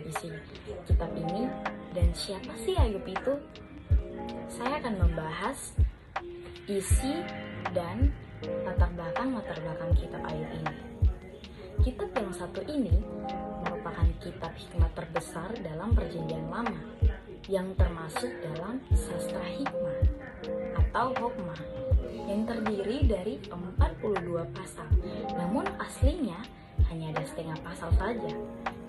isi kitab ini dan siapa sih Ayub itu? Saya akan membahas isi dan latar belakang kitab Ayub ini. Kitab yang satu ini merupakan kitab hikmat terbesar dalam Perjanjian Lama yang termasuk dalam sastra hikmah atau hokmah yang terdiri dari 42 pasal. Namun aslinya hanya ada setengah pasal saja,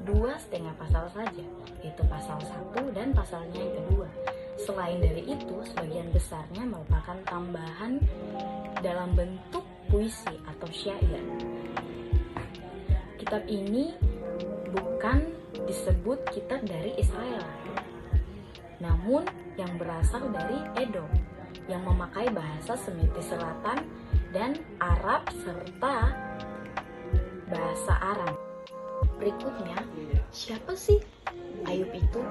2,5 pasal saja, yaitu pasal 1 dan pasalnya yang kedua. Selain dari itu, sebagian besarnya merupakan tambahan dalam bentuk puisi atau syair. Kitab ini bukan disebut kitab dari Israel, namun yang berasal dari Edom, yang memakai bahasa Semitis Selatan dan Arab serta bahasa Aram. Berikutnya, siapa sih Ayub itu?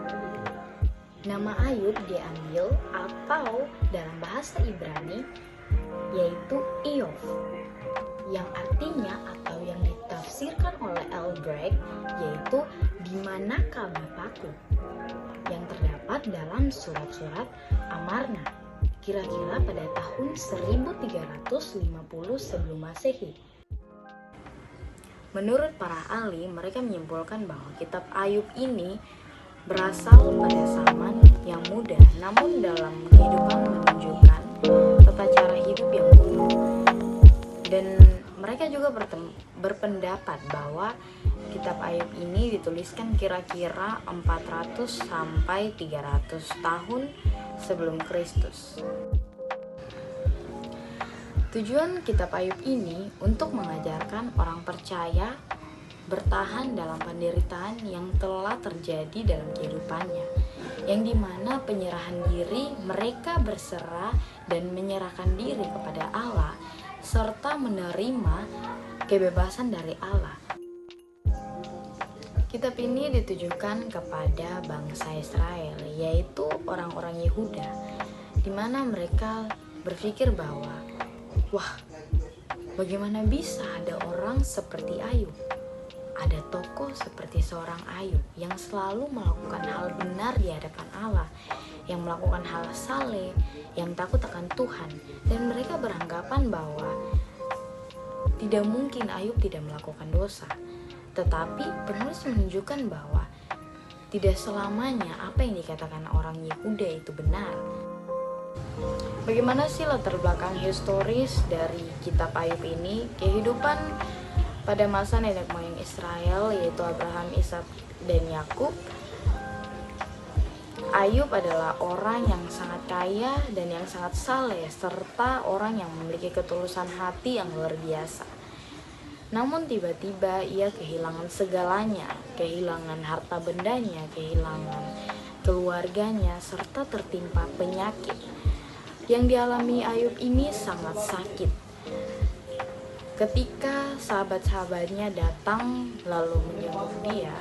Nama Ayub diambil atau dalam bahasa Ibrani yaitu Iyov, yang artinya atau yang ditafsirkan oleh Albrecht yaitu "di manakah Bapakku", yang terdapat dalam surat-surat Amarna kira-kira pada tahun 1350 sebelum Masehi. Menurut para ahli, mereka menyimpulkan bahwa kitab Ayub ini berasal pada zaman yang muda, namun dalam kehidupan menunjukkan tata cara hidup yang kuno. Dan mereka juga berpendapat bahwa kitab Ayub ini dituliskan kira-kira 400 sampai 300 tahun sebelum Kristus. Tujuan kitab Ayub ini untuk mengajarkan orang percaya bertahan dalam penderitaan yang telah terjadi dalam kehidupannya, yang dimana penyerahan diri mereka berserah dan menyerahkan diri kepada Allah serta menerima kebebasan dari Allah. Kitab ini ditujukan kepada bangsa Israel, yaitu orang-orang Yehuda, di mana mereka berpikir bahwa, wah, bagaimana bisa ada orang seperti Ayub? Ada tokoh seperti seorang Ayub yang selalu melakukan hal benar di hadapan Allah, yang melakukan hal saleh, yang takut akan Tuhan, dan mereka beranggapan bahwa tidak mungkin Ayub tidak melakukan dosa. Tetapi penulis menunjukkan bahwa tidak selamanya apa yang dikatakan orang Yehuda itu benar. Bagaimana sih latar belakang historis dari kitab Ayub ini? Kehidupan pada masa nenek moyang Israel, yaitu Abraham, Ishak, dan Yakub. Ayub adalah orang yang sangat kaya dan yang sangat saleh, serta orang yang memiliki ketulusan hati yang luar biasa. Namun tiba-tiba ia kehilangan segalanya, kehilangan harta bendanya, kehilangan keluarganya, serta tertimpa penyakit. Yang dialami Ayub ini sangat sakit. Ketika sahabat-sahabatnya datang lalu menjenguk dia,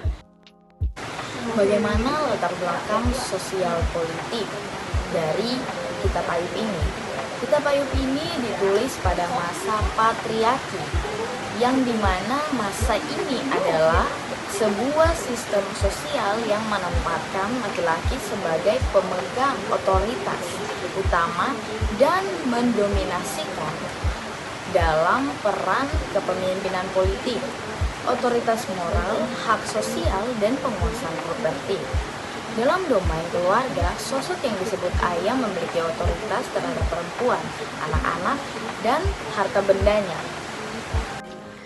bagaimana latar belakang sosial politik dari kitab Ayub ini? Kitab Ayub ini ditulis pada masa patriarki, yang dimana masa ini adalah sebuah sistem sosial yang menempatkan laki-laki sebagai pemegang otoritas utama dan mendominasikan dalam peran kepemimpinan politik, otoritas moral, hak sosial, dan penguasaan properti. Dalam domain keluarga, sosok yang disebut ayah memiliki otoritas terhadap perempuan, anak-anak, dan harta bendanya.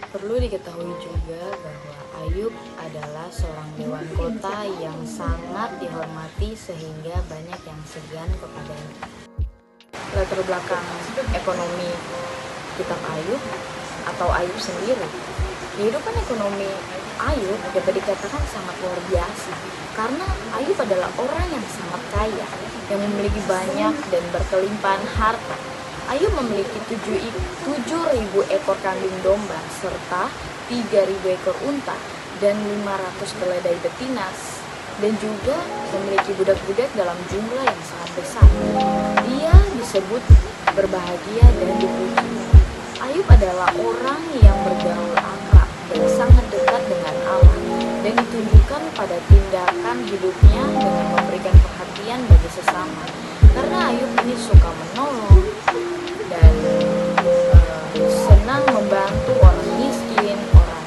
Perlu diketahui juga bahwa Ayub adalah seorang dewan kota yang sangat dihormati sehingga banyak yang segan kepadanya. Latar belakang ekonomi kitab Ayub atau Ayub sendiri. Kehidupan ekonomi Ayub dapat dikatakan sangat luar biasa karena Ayub adalah orang yang sangat kaya, yang memiliki banyak dan berkelimpahan harta. Ayub memiliki 7.000 ekor kambing domba serta 3.000 ekor unta dan 500 keledai betina, dan juga memiliki budak-budak dalam jumlah yang sangat besar. Dia disebut berbahagia dan dipuji. Ayub adalah orang yang bergaul akrab dan sangat dekat dengan Allah. dan ditunjukkan pada tindakan hidupnya dengan memberikan perhatian bagi sesama. Karena Ayub ini suka menolong dan senang membantu orang miskin, orang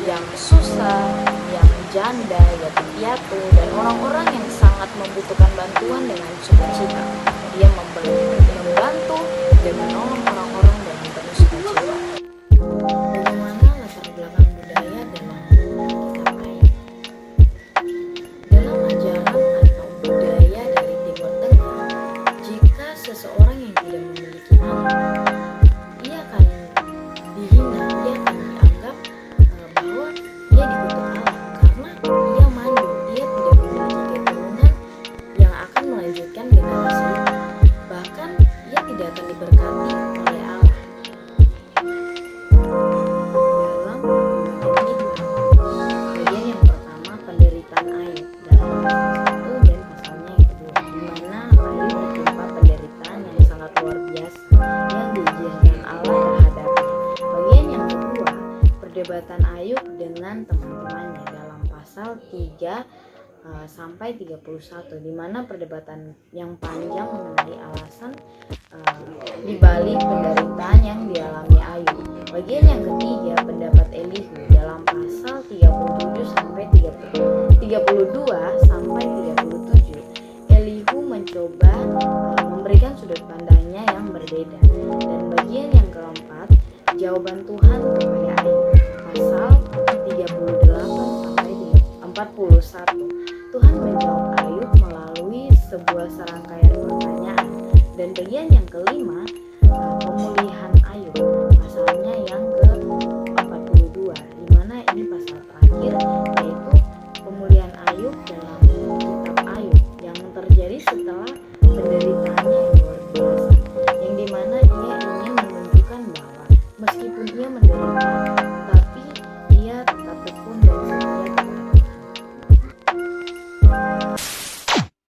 yang susah, yang janda, yatim piatu, dan orang-orang yang sangat membutuhkan bantuan dengan sukacita. Dia membantu dan menolong orang-orang dengan penuh sukacita. Bagaimana latar belakang budaya dalam kitab Ayub? Dalam ajaran atau budaya dari Timur Tengah, jika seseorang yang tidak memiliki anak, ia akan dihina, ia akan dianggap bahwa ia dikutuk Allah karena ia mandul, ia tidak memiliki keturunan yang akan melanjutkan generasi itu. Bahkan ia tidak akan diberkati oleh Allah. Dalam bagian yang pertama, penderitaan Ayub dalam pasal 1 dan pasalnya yang kedua, di mana Ayub ditimpa penderitaan yang sangat luar biasa yang diizinkan Allah terhadapnya. Bagian yang kedua, perdebatan Ayub dengan teman-temannya dalam pasal 3 sampai 31, di mana perdebatan yang panjang mengenai alasan di balik penderitaan yang dialami Ayub. Bagian yang ketiga, pendapat Elihu dalam pasal 37 sampai 32 sampai 37. Elihu mencoba memberikan sudut pandangnya yang berbeda. Dan bagian yang keempat, jawaban Tuhan kepada Ayub, pasal 38 sampai 41. Tuhan menjawab Ayub melalui sebuah serangkaian pertanyaan. Dan bagian yang kelima, pemulihan Ayub, pasalnya yang ke-42, di mana ini pasal terakhir, yaitu pemulihan Ayub dalam kitab Ayub yang terjadi setelah penderitaannya yang luar biasa, yang dimana ia ingin menunjukkan bahwa meskipun ia menderita,